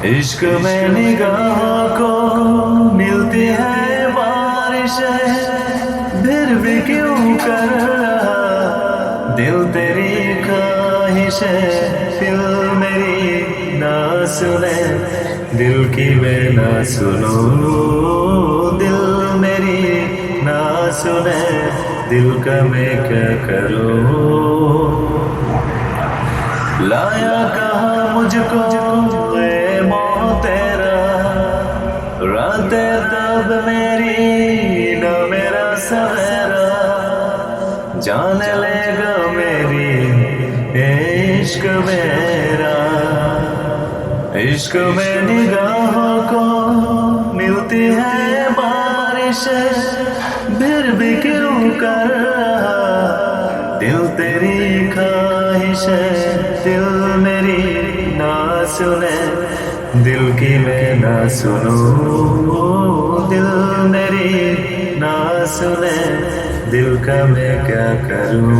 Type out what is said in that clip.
इश्क में निगाहों को मिलती है बारिशें, फिर भी क्यों कर रहा दिल तेरी ख्वाहिशें। दिल मेरी ना सुने, दिल की मैं ना सुनूं। दिल मेरी ना सुने, दिल का मैं क्या करूं। लाया कहाँ मुझको ए मोह तेरा, रातें तब मेरी न मेरा सवेरा। जान लेगा मेरी इश्क मेरा। इश्क में निगाहों को मिलती है बारिशें, फिर भी क्यों कर रहा दिल तेरी ख्वाहिशें। दिल मेरी ना सुने, दिल की मैं ना सुनूं। दिल मेरी ना सुने, दिल का मैं क्या करूं।